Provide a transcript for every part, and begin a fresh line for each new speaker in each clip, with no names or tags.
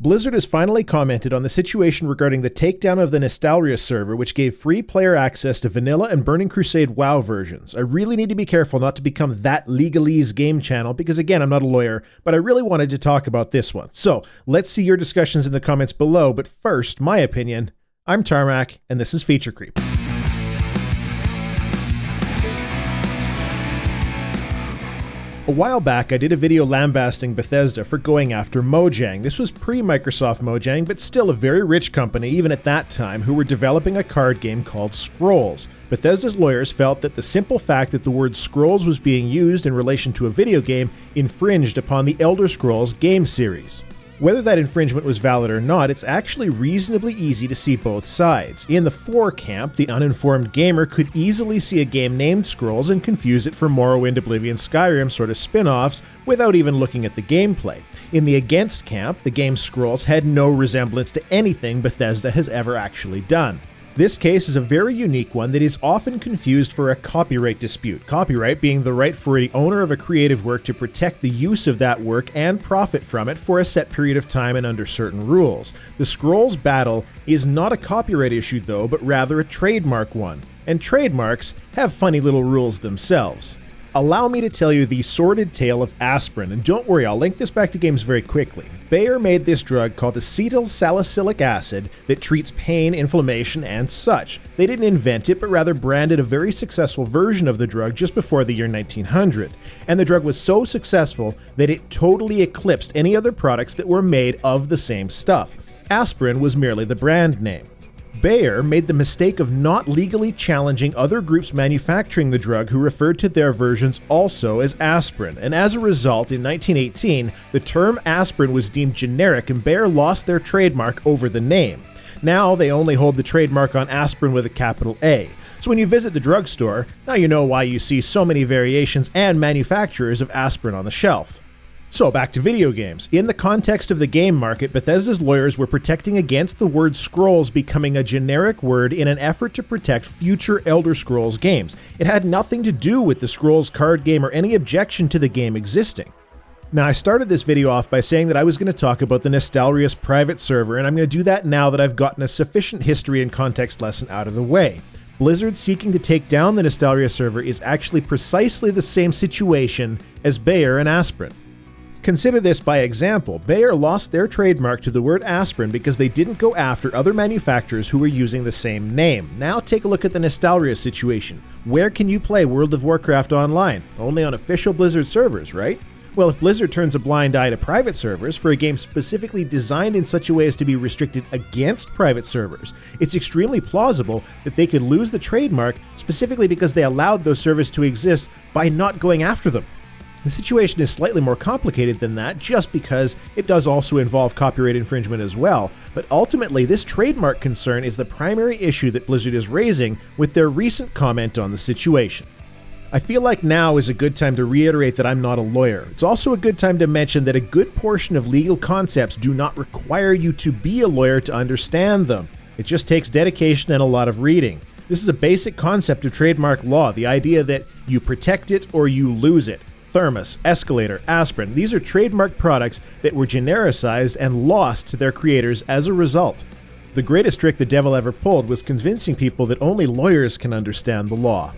Blizzard has finally commented on the situation regarding the takedown of the Nostalrius server, which gave free player access to vanilla and Burning Crusade WoW versions. I really need to be careful not to become that legalese game channel because, again, I'm not a lawyer, but I really wanted to talk about this one. So let's see your discussions in the comments below, but first, my opinion. I'm Tarmack, and this is Feature Creep. A while back, I did a video lambasting Bethesda for going after Mojang. This was pre-Microsoft Mojang, but still a very rich company, even at that time, who were developing a card game called Scrolls. Bethesda's lawyers felt that the simple fact that the word Scrolls was being used in relation to a video game infringed upon the Elder Scrolls game series. Whether that infringement was valid or not, it's actually reasonably easy to see both sides. In the for camp, the uninformed gamer could easily see a game named Scrolls and confuse it for Morrowind, Oblivion, Skyrim sort of spin-offs without even looking at the gameplay. In the against camp, the game Scrolls had no resemblance to anything Bethesda has ever actually done. This case is a very unique one that is often confused for a copyright dispute, copyright being the right for the owner of a creative work to protect the use of that work and profit from it for a set period of time and under certain rules. The Scrolls battle is not a copyright issue though, but rather a trademark one, and trademarks have funny little rules themselves. Allow me to tell you the sordid tale of aspirin, and don't worry, I'll link this back to games very quickly. Bayer made this drug called acetyl salicylic acid that treats pain, inflammation, and such. They didn't invent it, but rather branded a very successful version of the drug just before the year 1900. And the drug was so successful that it totally eclipsed any other products that were made of the same stuff. Aspirin was merely the brand name. Bayer made the mistake of not legally challenging other groups manufacturing the drug who referred to their versions also as aspirin, and as a result, in 1918, the term aspirin was deemed generic and Bayer lost their trademark over the name. Now they only hold the trademark on aspirin with a capital A. So when you visit the drugstore, now you know why you see so many variations and manufacturers of aspirin on the shelf. So back to video games. In the context of the game market, Bethesda's lawyers were protecting against the word Scrolls becoming a generic word in an effort to protect future Elder Scrolls games. It had nothing to do with the Scrolls card game or any objection to the game existing. Now, I started this video off by saying that I was going to talk about the Nostalrius private server, and I'm going to do that now that I've gotten a sufficient history and context lesson out of the way. Blizzard seeking to take down the Nostalrius server is actually precisely the same situation as Bayer and aspirin. Consider this by example. Bayer lost their trademark to the word aspirin because they didn't go after other manufacturers who were using the same name. Now take a look at the Nostalrius situation. Where can you play World of Warcraft online? Only on official Blizzard servers, right? Well, if Blizzard turns a blind eye to private servers for a game specifically designed in such a way as to be restricted against private servers, it's extremely plausible that they could lose the trademark specifically because they allowed those servers to exist by not going after them. The situation is slightly more complicated than that just because it does also involve copyright infringement as well, but ultimately this trademark concern is the primary issue that Blizzard is raising with their recent comment on the situation. I feel like now is a good time to reiterate that I'm not a lawyer. It's also a good time to mention that a good portion of legal concepts do not require you to be a lawyer to understand them. It just takes dedication and a lot of reading. This is a basic concept of trademark law, the idea that you protect it or you lose it. Thermos, Escalator, Aspirin, these are trademark products that were genericized and lost to their creators as a result. The greatest trick the devil ever pulled was convincing people that only lawyers can understand the law.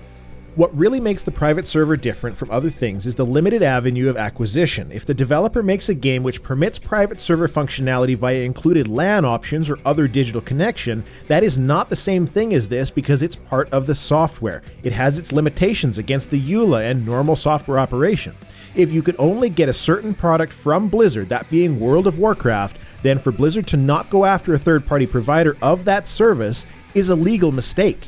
What really makes the private server different from other things is the limited avenue of acquisition. If the developer makes a game which permits private server functionality via included LAN options or other digital connection, that is not the same thing as this because it's part of the software. It has its limitations against the EULA and normal software operation. If you could only get a certain product from Blizzard, that being World of Warcraft, then for Blizzard to not go after a third-party provider of that service is a legal mistake.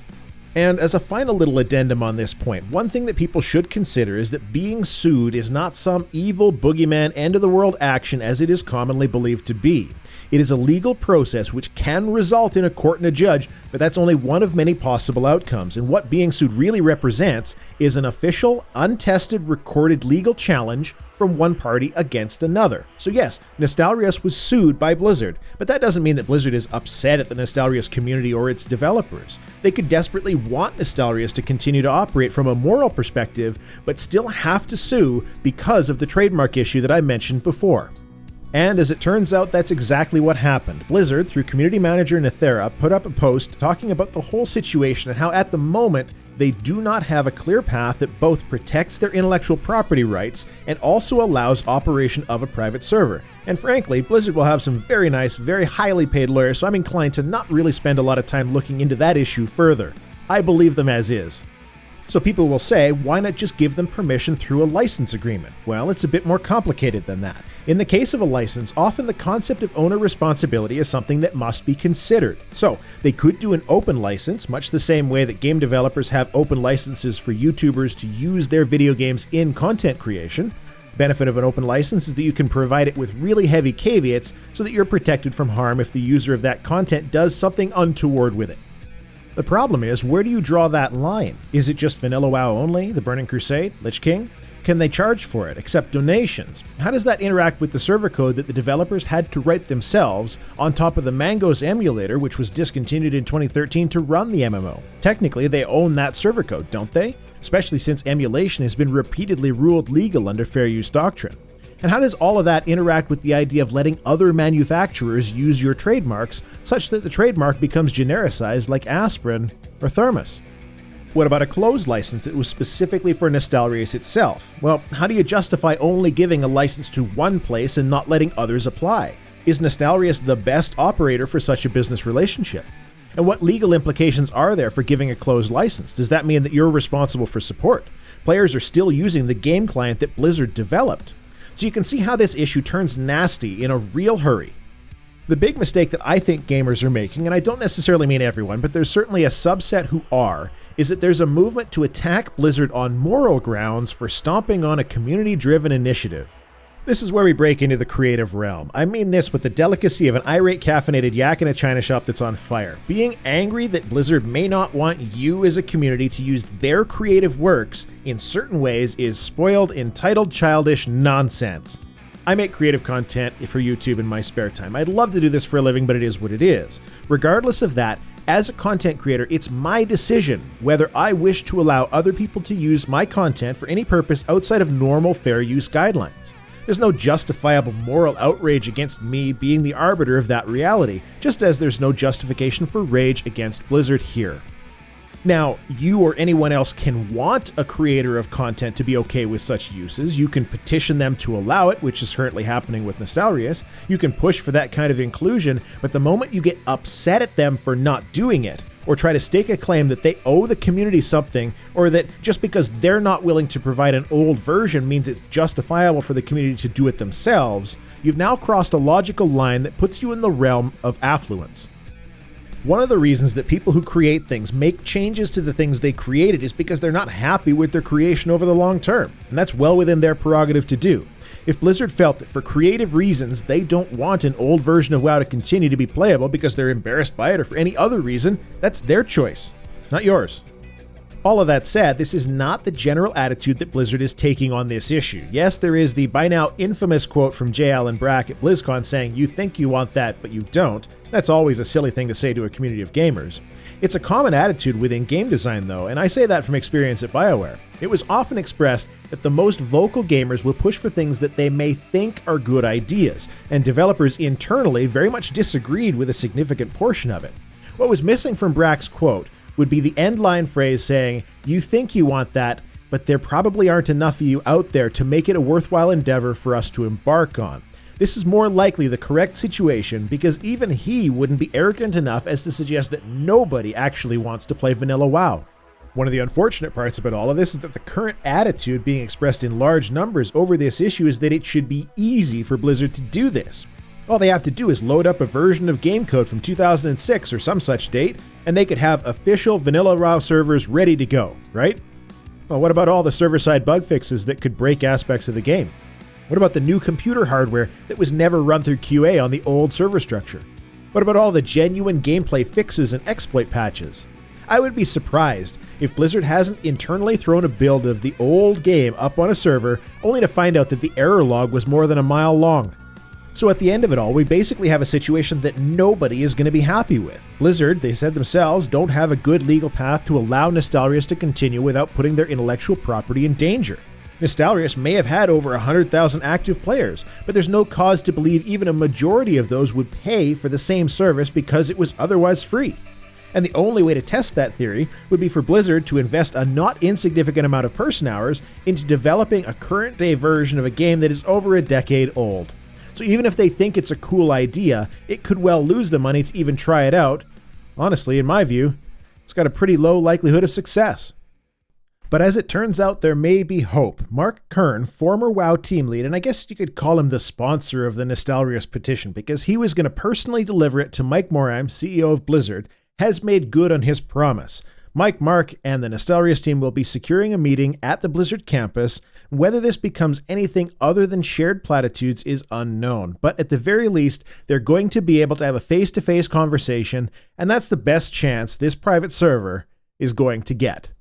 And as a final little addendum on this point, one thing that people should consider is that being sued is not some evil boogeyman end-of-the-world action as it is commonly believed to be. It is a legal process which can result in a court and a judge, but that's only one of many possible outcomes, and what being sued really represents is an official, untested, recorded legal challenge from one party against another. So yes, Nostalrius was sued by Blizzard, but that doesn't mean that Blizzard is upset at the Nostalrius community or its developers. They could desperately want Nostalrius to continue to operate from a moral perspective, but still have to sue because of the trademark issue that I mentioned before. And as it turns out, that's exactly what happened. Blizzard, through community manager Nethera, put up a post talking about the whole situation and how at the moment they do not have a clear path that both protects their intellectual property rights and also allows operation of a private server. And frankly, Blizzard will have some very nice, very highly paid lawyers, so I'm inclined to not really spend a lot of time looking into that issue further. I believe them as is. So people will say, why not just give them permission through a license agreement? Well, it's a bit more complicated than that. In the case of a license, often the concept of owner responsibility is something that must be considered. So they could do an open license, much the same way that game developers have open licenses for YouTubers to use their video games in content creation. Benefit of an open license is that you can provide it with really heavy caveats so that you're protected from harm if the user of that content does something untoward with it. The problem is, where do you draw that line? Is it just Vanilla WoW only, the Burning Crusade, Lich King? Can they charge for it, accept donations? How does that interact with the server code that the developers had to write themselves on top of the Mango's emulator, which was discontinued in 2013 to run the MMO? Technically, they own that server code, don't they? Especially since emulation has been repeatedly ruled legal under fair use doctrine. And how does all of that interact with the idea of letting other manufacturers use your trademarks such that the trademark becomes genericized like aspirin or thermos? What about a closed license that was specifically for Nostalrius itself? Well, how do you justify only giving a license to one place and not letting others apply? Is Nostalrius the best operator for such a business relationship? And what legal implications are there for giving a closed license? Does that mean that you're responsible for support? Players are still using the game client that Blizzard developed. So you can see how this issue turns nasty in a real hurry. The big mistake that I think gamers are making, and I don't necessarily mean everyone, but there's certainly a subset who are, is that there's a movement to attack Blizzard on moral grounds for stomping on a community-driven initiative. This is where we break into the creative realm. I mean this with the delicacy of an irate caffeinated yak in a china shop that's on fire. Being angry that Blizzard may not want you as a community to use their creative works in certain ways is spoiled, entitled, childish nonsense. I make creative content for YouTube in my spare time. I'd love to do this for a living, but it is what it is. Regardless of that, as a content creator, it's my decision whether I wish to allow other people to use my content for any purpose outside of normal fair use guidelines. There's no justifiable moral outrage against me being the arbiter of that reality, just as there's no justification for rage against Blizzard here. Now, you or anyone else can want a creator of content to be okay with such uses. You can petition them to allow it, which is currently happening with Nostalrius. You can push for that kind of inclusion, but the moment you get upset at them for not doing it, or try to stake a claim that they owe the community something, or that just because they're not willing to provide an old version means it's justifiable for the community to do it themselves, you've now crossed a logical line that puts you in the realm of affluence. One of the reasons that people who create things make changes to the things they created is because they're not happy with their creation over the long term, and that's well within their prerogative to do. If Blizzard felt that for creative reasons they don't want an old version of WoW to continue to be playable because they're embarrassed by it or for any other reason, that's their choice, not yours. All of that said, this is not the general attitude that Blizzard is taking on this issue. Yes, there is the by now infamous quote from J. Allen Brack at BlizzCon saying, "You think you want that, but you don't." That's always a silly thing to say to a community of gamers. It's a common attitude within game design though, and I say that from experience at BioWare. It was often expressed that the most vocal gamers will push for things that they may think are good ideas, and developers internally very much disagreed with a significant portion of it. What was missing from Brack's quote would be the end line phrase saying, "You think you want that, but there probably aren't enough of you out there to make it a worthwhile endeavor for us to embark on." This is more likely the correct situation because even he wouldn't be arrogant enough as to suggest that nobody actually wants to play vanilla WoW. One of the unfortunate parts about all of this is that the current attitude being expressed in large numbers over this issue is that it should be easy for Blizzard to do this. All they have to do is load up a version of game code from 2006 or some such date, and they could have official vanilla WoW servers ready to go, right? Well, what about all the server-side bug fixes that could break aspects of the game? What about the new computer hardware that was never run through QA on the old server structure? What about all the genuine gameplay fixes and exploit patches? I would be surprised if Blizzard hasn't internally thrown a build of the old game up on a server only to find out that the error log was more than a mile long. So at the end of it all, we basically have a situation that nobody is going to be happy with. Blizzard, they said themselves, don't have a good legal path to allow Nostalrius to continue without putting their intellectual property in danger. Nostalrius may have had over 100,000 active players, but there's no cause to believe even a majority of those would pay for the same service because it was otherwise free. And the only way to test that theory would be for Blizzard to invest a not insignificant amount of person hours into developing a current-day version of a game that is over a decade old. So even if they think it's a cool idea, it could well lose the money to even try it out. Honestly, in my view, it's got a pretty low likelihood of success. But as it turns out, there may be hope. Mark Kern, former WoW team lead, and I guess you could call him the sponsor of the Nostalrius petition, because he was going to personally deliver it to Mike Morhaime, CEO of Blizzard, has made good on his promise. Mike, Mark, and the Nostalrius team will be securing a meeting at the Blizzard campus. Whether this becomes anything other than shared platitudes is unknown, but at the very least, they're going to be able to have a face-to-face conversation, and that's the best chance this private server is going to get.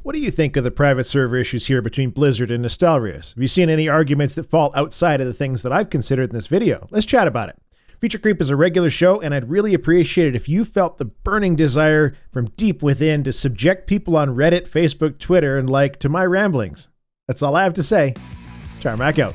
What do you think of the private server issues here between Blizzard and Nostalrius? Have you seen any arguments that fall outside of the things that I've considered in this video? Let's chat about it. Feature Creep is a regular show, and I'd really appreciate it if you felt the burning desire from deep within to subject people on Reddit, Facebook, Twitter, and to my ramblings. That's all I have to say. Tarmack out.